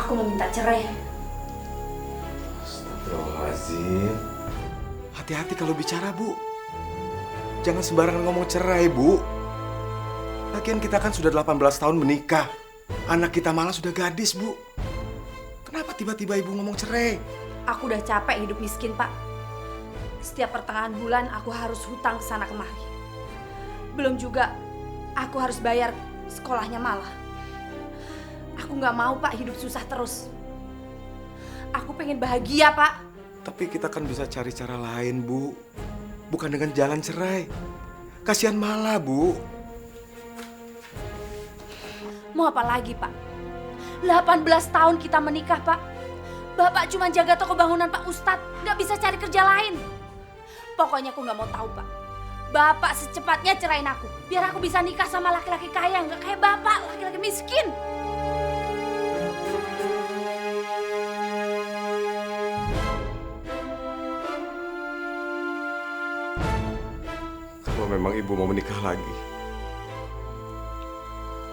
Aku mau minta cerai. Astagfirullahaladzim. Hati-hati kalau bicara, Bu. Jangan sembarangan ngomong cerai, Bu. Lagian kita kan sudah 18 tahun menikah. Anak kita malah sudah gadis, Bu. Kenapa tiba-tiba Ibu ngomong cerai? Aku udah capek hidup miskin, Pak. Setiap pertengahan bulan aku harus hutang sana kemari. Belum juga aku harus bayar sekolahnya malah. Aku nggak mau, Pak, hidup susah terus. Aku pengen bahagia, Pak. Tapi kita kan bisa cari cara lain, Bu. Bukan dengan jalan cerai. Kasihan malah, Bu. Mau apa lagi, Pak? 18 tahun kita menikah, Pak. Bapak cuma jaga toko bangunan Pak Ustadz. Nggak bisa cari kerja lain. Pokoknya aku nggak mau tahu, Pak. Bapak secepatnya cerain aku. Biar aku bisa nikah sama laki-laki kaya. Nggak kayak Bapak, laki-laki miskin. Kalau memang Ibu mau menikah lagi,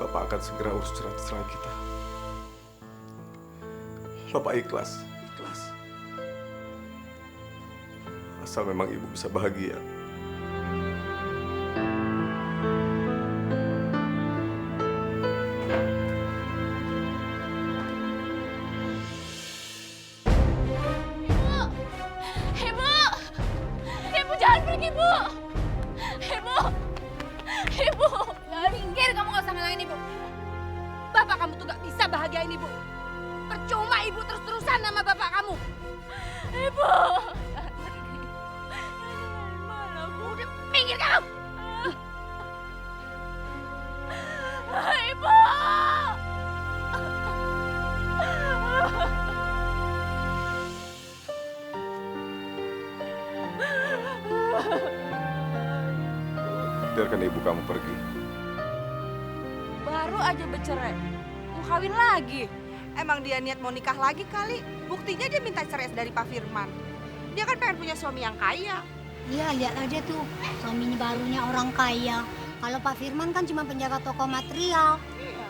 Bapak akan segera urus cerai kita. Bapak ikhlas. Asal memang Ibu bisa bahagia. Ibu jangan pergi, Bu. Ibu, jangan minggir, kamu nggak usah ngalangin Ibu. Bapak kamu tuh nggak bisa bahagiain Ibu. Percuma Ibu terus-terusan sama bapak kamu. Ibu, jangan pergi. Mana Bu? Udah minggir kamu. Ibu. Biarkan Ibu kamu pergi. Baru aja bercerai, mau kawin lagi. Emang dia niat mau nikah lagi kali. Buktinya dia minta cerai dari Pak Firman. Dia kan pengen punya suami yang kaya. Iya, lihat aja tuh, suaminya barunya orang kaya. Kalau Pak Firman kan cuma penjaga toko material,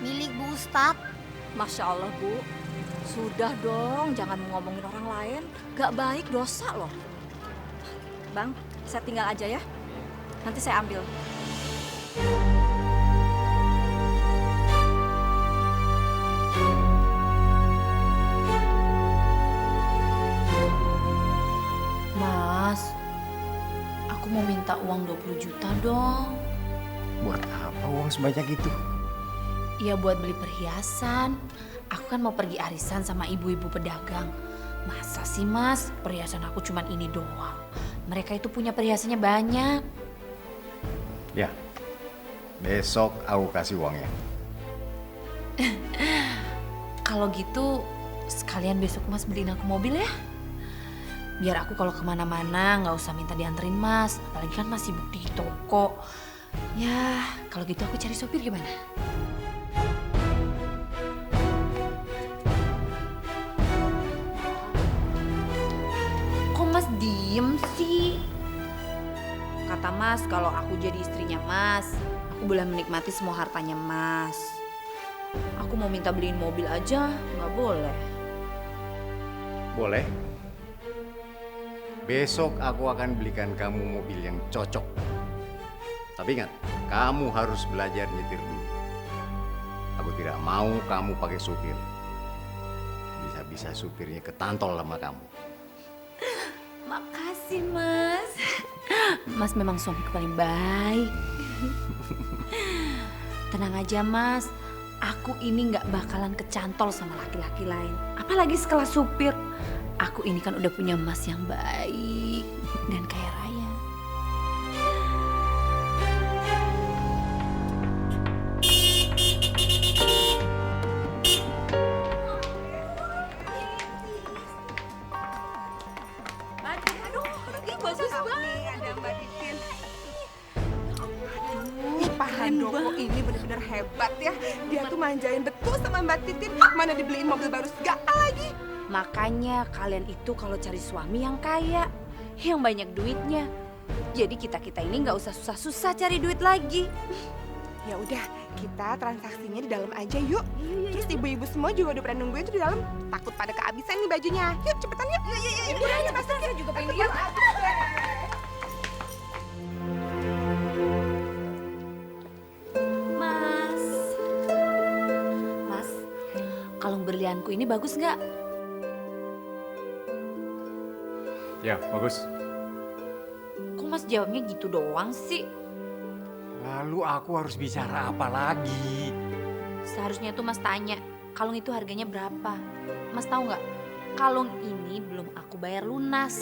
milik Bu Ustadz. Masya Allah, Bu. Sudah dong, jangan ngomongin orang lain. Gak baik, dosa loh. Bang, saya tinggal aja ya. Nanti saya ambil. Mas, aku mau minta uang 20 juta dong. Buat apa uang sebanyak itu? Ya buat beli perhiasan. Aku kan mau pergi arisan sama ibu-ibu pedagang. Masa sih, Mas, perhiasan aku cuman ini doang. Mereka itu punya perhiasannya banyak. Ya, besok aku kasih uangnya. Kalau gitu, sekalian besok Mas beliin aku mobil ya. Biar aku kalau kemana-mana nggak usah minta dianterin Mas. Apalagi kan Mas sibuk di toko. Ya, kalau gitu aku cari sopir gimana? Kok Mas diem sih? Kata Mas kalau aku jadi istrinya Mas, aku boleh menikmati semua hartanya Mas. Aku mau minta beliin mobil aja, nggak boleh. Boleh. Besok aku akan belikan kamu mobil yang cocok. Tapi ingat, kamu harus belajar nyetir dulu. Aku tidak mau kamu pakai supir. Bisa-bisa supirnya ketantol sama kamu. Makasih, Mas. Mas memang suami paling baik. Tenang aja, Mas. Aku ini nggak bakalan kecantol sama laki-laki lain. Apalagi sekelas supir. Aku ini kan udah punya Mas yang baik dan kaya raya. Pak Handoko ini benar-benar hebat ya. Dia tuh manjain betul sama Mbak Titin. Mana dibeliin mobil baru segala lagi. Makanya kalian itu kalau cari suami yang kaya, yang banyak duitnya. Jadi kita-kita ini nggak usah susah-susah cari duit lagi. Ya udah, kita transaksinya di dalam aja yuk. Terus ibu-ibu semua juga udah pada nungguin tuh di dalam. Takut pada kehabisan nih bajunya. Yuk cepetan yuk. Iya, cepetan. Saya juga pengen lihat. Mas. Mas, kalung berlianku ini bagus nggak? Ya, bagus. Kok Mas jawabnya gitu doang sih? Lalu aku harus bicara apa lagi? Seharusnya tuh Mas tanya, kalung itu harganya berapa? Mas tahu nggak? Kalung ini belum aku bayar lunas.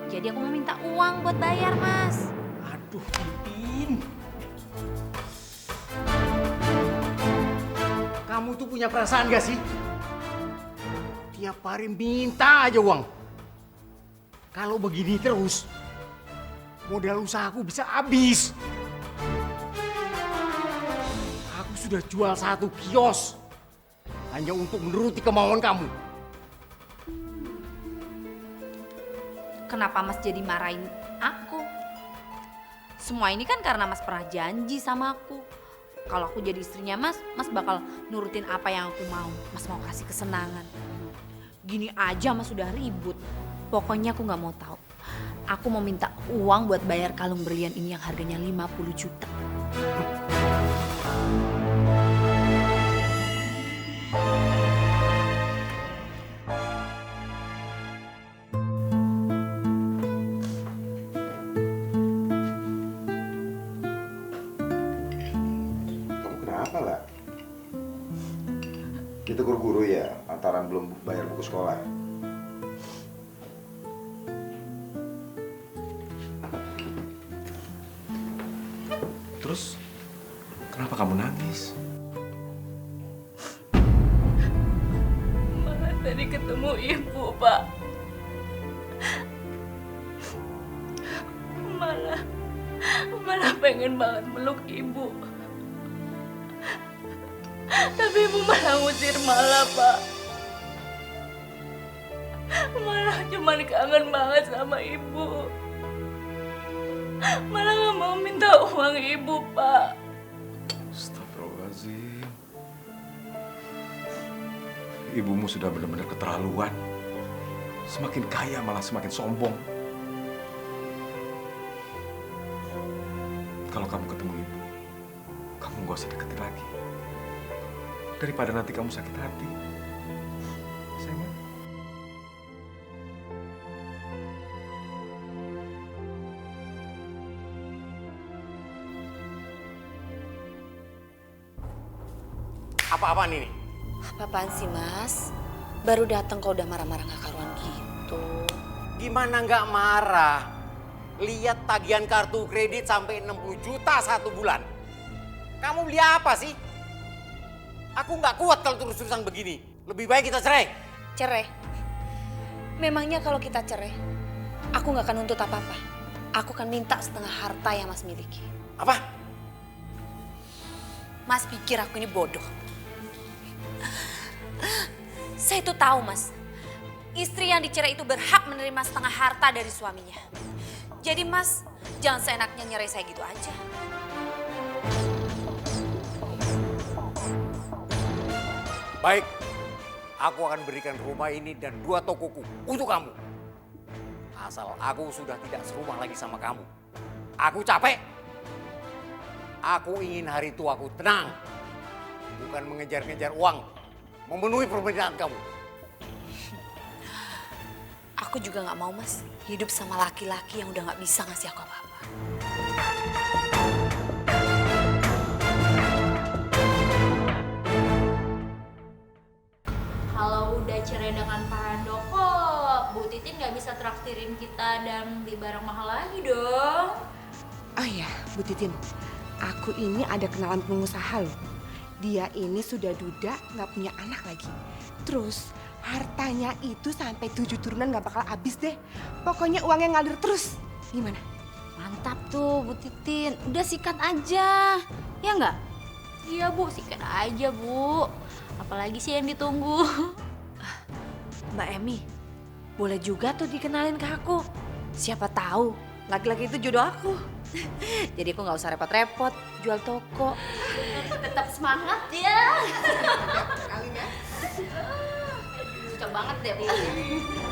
Jadi aku mau minta uang buat bayar, Mas. Aduh, Titin. Kamu tuh punya perasaan gak sih? Tiap hari minta aja uang. Kalau begini terus, modal usahaku bisa habis. Aku sudah jual 1 kios hanya untuk menuruti kemauan kamu. Kenapa Mas jadi marahin aku? Semua ini kan karena Mas pernah janji sama aku. Kalau aku jadi istrinya Mas, Mas bakal nurutin apa yang aku mau. Mas mau kasih kesenangan. Gini aja Mas sudah ribut. Pokoknya aku gak mau tahu. Aku mau minta uang buat bayar kalung berlian ini yang harganya 50 juta. Kamu kenapa lah? Ditegur guru ya, lantaran belum bayar buku sekolah. Terus, kenapa kamu nangis? Malah tadi ketemu ibu, Pak. Malah pengen banget meluk ibu. Tapi ibu malah ngusir malah, Pak. Malah cuman kangen banget sama ibu. Malah gak mau minta uang ibu, Pak. Astagfirullahaladzim. Ibumu sudah benar-benar keterlaluan. Semakin kaya malah semakin sombong. Kalau kamu ketemu ibu, kamu gak usah deketin lagi. Daripada nanti kamu sakit hati. Sayang. Apa-apaan ini? Apa-apaan sih, Mas? Baru datang kok udah marah-marah gak karuan gitu. Gimana nggak marah? Lihat tagihan kartu kredit sampai 60 juta 1 bulan. Kamu beli apa sih? Aku nggak kuat kalau terus-terusan begini. Lebih baik kita cerai. Cerai? Memangnya kalau kita cerai, aku gak akan nuntut apa-apa. Aku akan minta setengah harta yang Mas miliki. Apa? Mas pikir aku ini bodoh? Saya itu tahu, Mas. Istri yang dicerai itu berhak menerima setengah harta dari suaminya. Jadi Mas, jangan seenaknya nyerai saya gitu aja. Baik, aku akan berikan rumah ini dan 2 tokoku untuk kamu. Asal aku sudah tidak serumah lagi sama kamu. Aku capek. Aku ingin hari tuaku tenang. Bukan mengejar-ngejar uang. Memenuhi permintaan kamu. Aku juga gak mau, Mas, hidup sama laki-laki yang udah gak bisa ngasih aku apa-apa. Kalau udah cerai dengan Pak Handoko, Bu Titin nggak bisa traktirin kita dan beli barang mahal lagi dong. Oh iya, Bu Titin. Aku ini ada kenalan pengusaha loh. Dia ini sudah duda, nggak punya anak lagi. Terus hartanya itu sampai 7 turunan nggak bakal habis deh. Pokoknya uangnya ngalir terus. Gimana? Mantap tuh Bu Titin, udah sikat aja, ya nggak? Iya Bu, sikat aja Bu. Apalagi sih yang ditunggu? Mbak Emi, boleh juga tuh dikenalin ke aku. Siapa tahu laki-laki itu jodoh aku. Jadi aku nggak usah repot-repot jual toko. Tetap semangat ya. Kali ya. Susah banget deh pokoknya.